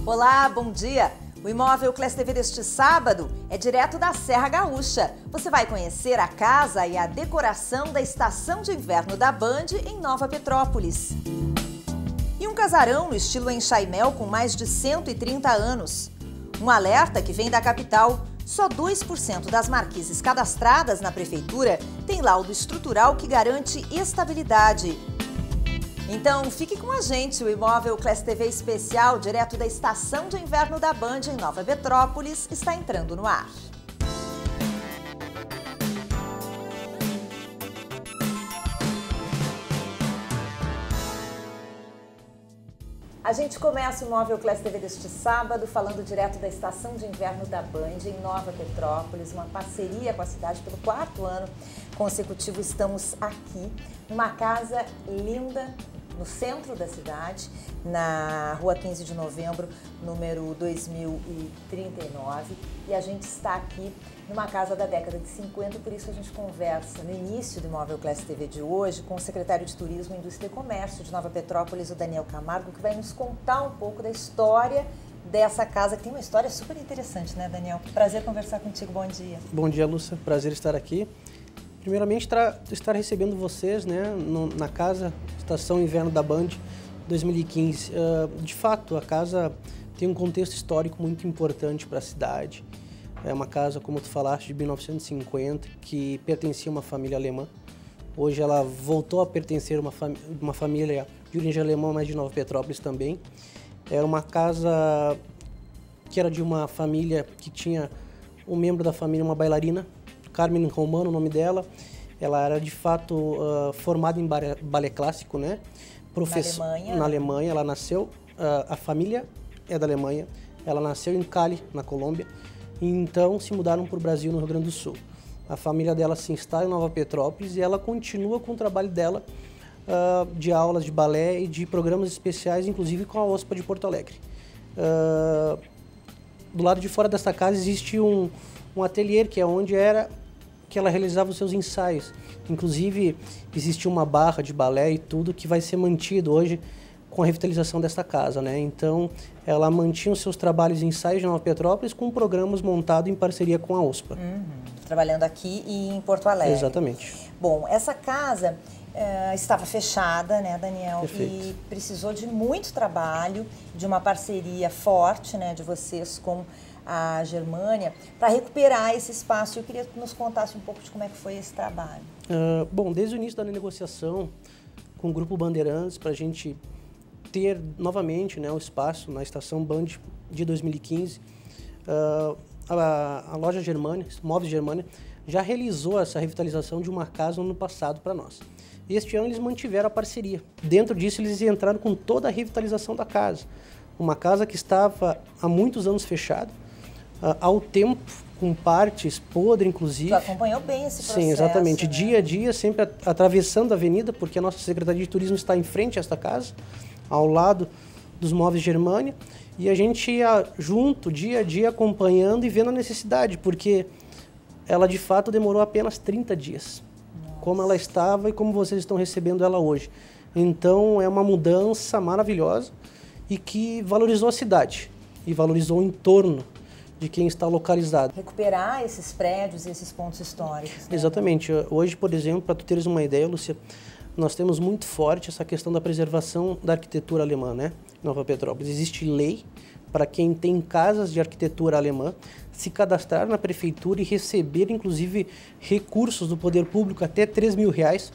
Olá, bom dia! O imóvel Class TV deste sábado é direto da Serra Gaúcha. Você vai conhecer a casa e a decoração da estação de inverno da Band em Nova Petrópolis. E um casarão no estilo enxaimel com mais de 130 anos. Um alerta que vem da capital. Só 2% das marquises cadastradas na prefeitura tem laudo estrutural que garante estabilidade. Então, fique com a gente, o imóvel Class TV especial, direto da estação de inverno da Band em Nova Petrópolis, está entrando no ar. A gente começa o imóvel Class TV deste sábado falando direto da estação de inverno da Band em Nova Petrópolis, uma parceria com a cidade pelo 4º ano consecutivo. Estamos aqui numa casa linda no centro da cidade, na rua 15 de novembro, número 2039. E a gente está aqui numa casa da década de 50, por isso a gente conversa no início do Imóvel Class TV de hoje com o secretário de Turismo, Indústria e Comércio de Nova Petrópolis, o Daniel Camargo, que vai nos contar um pouco da história dessa casa, que tem uma história super interessante, né, Daniel? Prazer conversar contigo, bom dia. Bom dia, Lúcia, prazer estar aqui. Primeiramente, estar recebendo vocês, né, na casa Estação Inverno da Band 2015. De fato, a casa tem um contexto histórico muito importante para a cidade. É uma casa, como tu falaste, de 1950, que pertencia a uma família alemã. Hoje ela voltou a pertencer a uma família de origem alemã, mas de Nova Petrópolis também. Era uma casa que era de uma família que tinha um membro da família, uma bailarina, Carmen Romano, o nome dela. Ela era, de fato, formada em balé clássico, né? Na Alemanha. Ela nasceu, a família é da Alemanha. Ela nasceu em Cali, na Colômbia. E então se mudaram para o Brasil, no Rio Grande do Sul. A família dela se instala em Nova Petrópolis e ela continua com o trabalho dela de aulas de balé e de programas especiais, inclusive com a OSPA de Porto Alegre. Do lado de fora desta casa existe um ateliê, que é onde que ela realizava os seus ensaios. Inclusive, existe uma barra de balé e tudo que vai ser mantido hoje com a revitalização desta casa, né? Então, ela mantinha os seus trabalhos e ensaios de Nova Petrópolis com programas montados em parceria com a OSPA. Trabalhando aqui e em Porto Alegre. Exatamente. Bom, essa casa estava fechada, né, Daniel? Perfeito. E precisou de muito trabalho, de uma parceria forte, né, de vocês com a Germânia, para recuperar esse espaço. Eu queria que nos contasse um pouco de como é que foi esse trabalho. Bom, desde o início da negociação com o Grupo Bandeirantes, para a gente ter novamente, né, o espaço na Estação Band de 2015, a loja Germânia, Móveis Germânia, já realizou essa revitalização de uma casa no ano passado para nós. Este ano eles mantiveram a parceria. Dentro disso eles entraram com toda a revitalização da casa. Uma casa que estava há muitos anos fechada, ao tempo, com partes podres, inclusive. Tu acompanhou bem esse processo. Sim, exatamente. Né? Dia a dia, sempre atravessando a avenida, porque a nossa Secretaria de Turismo está em frente a esta casa, ao lado dos Móveis Germânia, e a gente ia junto, dia a dia, acompanhando e vendo a necessidade, porque ela, de fato, demorou apenas 30 dias. Nossa. Como ela estava e como vocês estão recebendo ela hoje. Então, é uma mudança maravilhosa e que valorizou a cidade e valorizou o entorno de quem está localizado. Recuperar esses prédios e esses pontos históricos. Né? Exatamente. Hoje, por exemplo, para tu teres uma ideia, Lúcia, nós temos muito forte essa questão da preservação da arquitetura alemã, né? Em Nova Petrópolis. Existe lei para quem tem casas de arquitetura alemã se cadastrar na prefeitura e receber, inclusive, recursos do poder público até R$3.000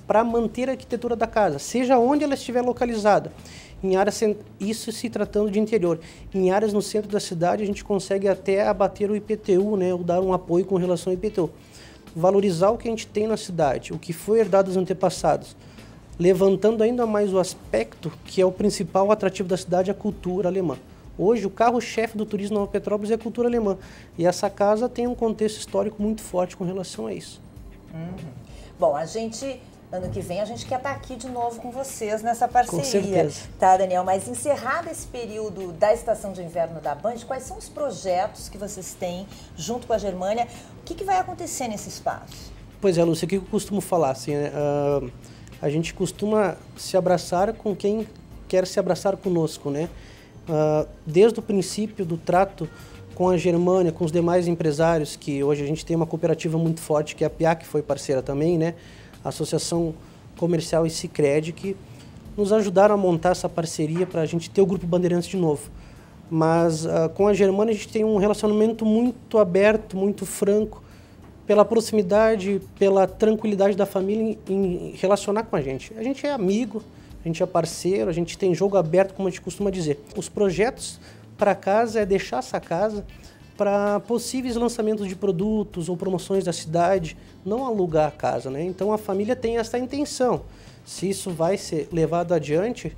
para manter a arquitetura da casa, seja onde ela estiver localizada. Em áreas, isso se tratando de interior. Em áreas no centro da cidade, a gente consegue até abater o IPTU, né, ou dar um apoio com relação ao IPTU. Valorizar o que a gente tem na cidade, o que foi herdado dos antepassados, levantando ainda mais o aspecto que é o principal atrativo da cidade, a cultura alemã. Hoje, o carro-chefe do turismo de Nova Petrópolis é a cultura alemã. E essa casa tem um contexto histórico muito forte com relação a isso. Bom, ano que vem a gente quer estar aqui de novo com vocês nessa parceria. Com certeza. Tá, Daniel? Mas encerrado esse período da Estação de Inverno da Band, quais são os projetos que vocês têm junto com a Germânia? O que vai acontecer nesse espaço? Pois é, Lúcia, o que eu costumo falar? Assim, né? A gente costuma se abraçar com quem quer se abraçar conosco, né? desde o princípio do trato com a Germânia, com os demais empresários, que hoje a gente tem uma cooperativa muito forte, que é a PIA, que foi parceira também, né? A Associação Comercial e Sicredi, que nos ajudaram a montar essa parceria para a gente ter o Grupo Bandeirantes de novo. Mas com a Germânia a gente tem um relacionamento muito aberto, muito franco, pela proximidade, pela tranquilidade da família em relacionar com a gente. A gente é amigo, a gente é parceiro, a gente tem jogo aberto, como a gente costuma dizer. Os projetos para casa é deixar essa casa para possíveis lançamentos de produtos ou promoções da cidade, não alugar a casa, né? Então a família tem essa intenção. Se isso vai ser levado adiante,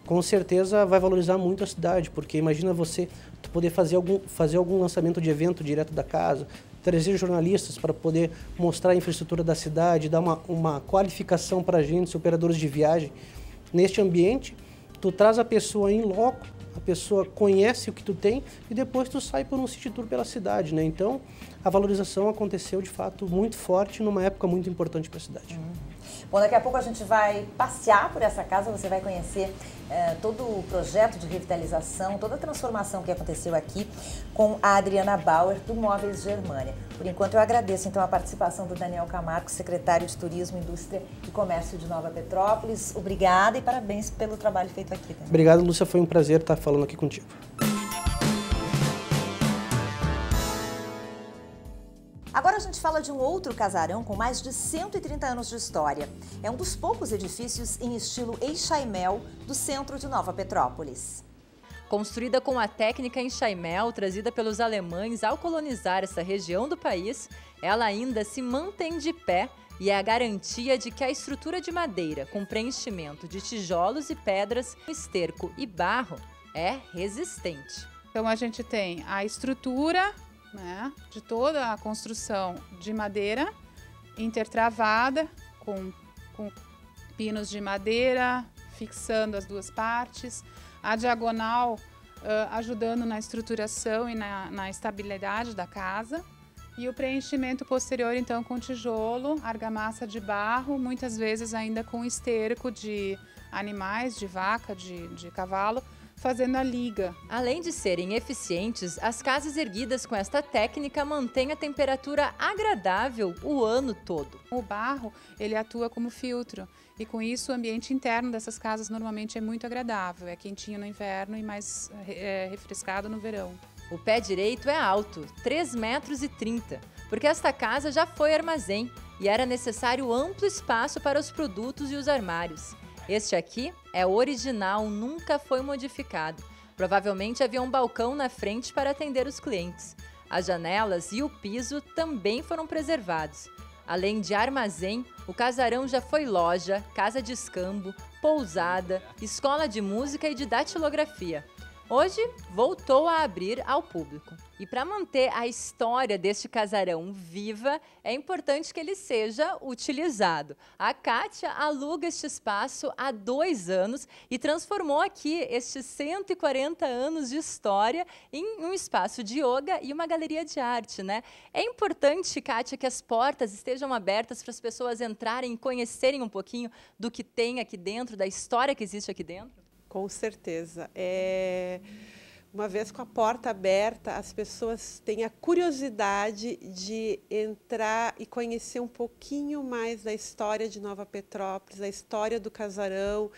com certeza vai valorizar muito a cidade, porque imagina você poder fazer algum lançamento de evento direto da casa, trazer jornalistas para poder mostrar a infraestrutura da cidade, dar uma qualificação para agentes e operadores de viagem. Neste ambiente, tu traz a pessoa em loco, a pessoa conhece o que tu tem e depois tu sai por um city tour pela cidade, né? Então, a valorização aconteceu de fato muito forte numa época muito importante para a cidade. Bom, daqui a pouco a gente vai passear por essa casa, você vai conhecer todo o projeto de revitalização, toda a transformação que aconteceu aqui com a Adriana Bauer, do Móveis Germânia. Por enquanto, eu agradeço então a participação do Daniel Camargo, secretário de Turismo, Indústria e Comércio de Nova Petrópolis. Obrigada e parabéns pelo trabalho feito aqui também. Obrigado, Lúcia. Foi um prazer estar falando aqui contigo. Agora a gente fala de um outro casarão com mais de 130 anos de história. É um dos poucos edifícios em estilo Enxaimel do centro de Nova Petrópolis. Construída com a técnica Enxaimel trazida pelos alemães ao colonizar essa região do país, ela ainda se mantém de pé e é a garantia de que a estrutura de madeira com preenchimento de tijolos e pedras, esterco e barro é resistente. Então a gente tem a estrutura, né, de toda a construção de madeira intertravada com pinos de madeira fixando as duas partes, a diagonal ajudando na estruturação e na estabilidade da casa, e o preenchimento posterior então com tijolo, argamassa de barro, muitas vezes ainda com esterco de animais, de vaca, de cavalo, fazendo a liga. Além de serem eficientes, as casas erguidas com esta técnica mantêm a temperatura agradável o ano todo. O barro, ele atua como filtro e com isso o ambiente interno dessas casas normalmente é muito agradável, é quentinho no inverno e mais refrescado no verão. O pé direito é alto, 3,30 metros, porque esta casa já foi armazém e era necessário amplo espaço para os produtos e os armários. Este aqui é original, nunca foi modificado. Provavelmente havia um balcão na frente para atender os clientes. As janelas e o piso também foram preservados. Além de armazém, o casarão já foi loja, casa de escambo, pousada, escola de música e de datilografia. Hoje, voltou a abrir ao público. E para manter a história deste casarão viva, é importante que ele seja utilizado. A Kátia aluga este espaço há 2 anos e transformou aqui estes 140 anos de história em um espaço de yoga e uma galeria de arte, né? É importante, Kátia, que as portas estejam abertas para as pessoas entrarem e conhecerem um pouquinho do que tem aqui dentro, da história que existe aqui dentro? Com certeza. Uma vez com a porta aberta, as pessoas têm a curiosidade de entrar e conhecer um pouquinho mais da história de Nova Petrópolis, a história do casarão.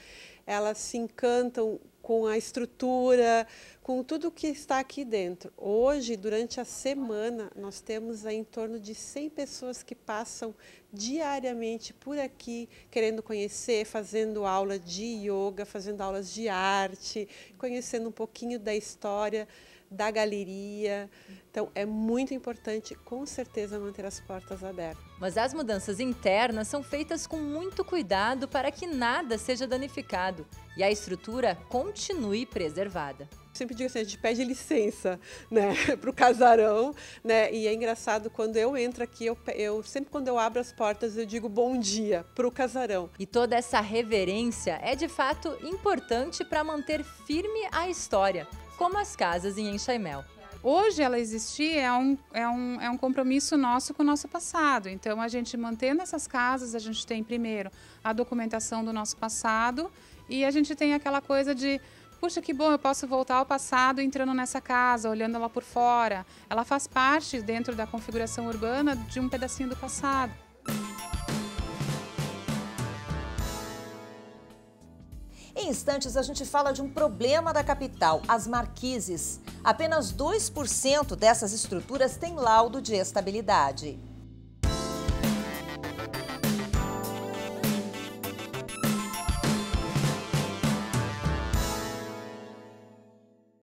Elas se encantam com a estrutura, com tudo que está aqui dentro. Hoje, durante a semana, nós temos em torno de 100 pessoas que passam diariamente por aqui, querendo conhecer, fazendo aula de yoga, fazendo aulas de arte, conhecendo um pouquinho da história da galeria. Então, é muito importante, com certeza, manter as portas abertas. Mas as mudanças internas são feitas com muito cuidado para que nada seja danificado e a estrutura continue preservada. Sempre digo assim, a gente pede licença, né, para o casarão, né, e é engraçado, quando eu entro aqui, eu sempre quando eu abro as portas, eu digo bom dia para o casarão. E toda essa reverência é de fato importante para manter firme a história, como as casas em Enxaimel. Hoje ela existir é um compromisso nosso com o nosso passado. Então, a gente mantendo essas casas, a gente tem primeiro a documentação do nosso passado e a gente tem aquela coisa de puxa, que bom, eu posso voltar ao passado entrando nessa casa, olhando ela por fora. Ela faz parte, dentro da configuração urbana, de um pedacinho do passado. Em instantes, a gente fala de um problema da capital, as marquises. Apenas 2% dessas estruturas têm laudo de estabilidade.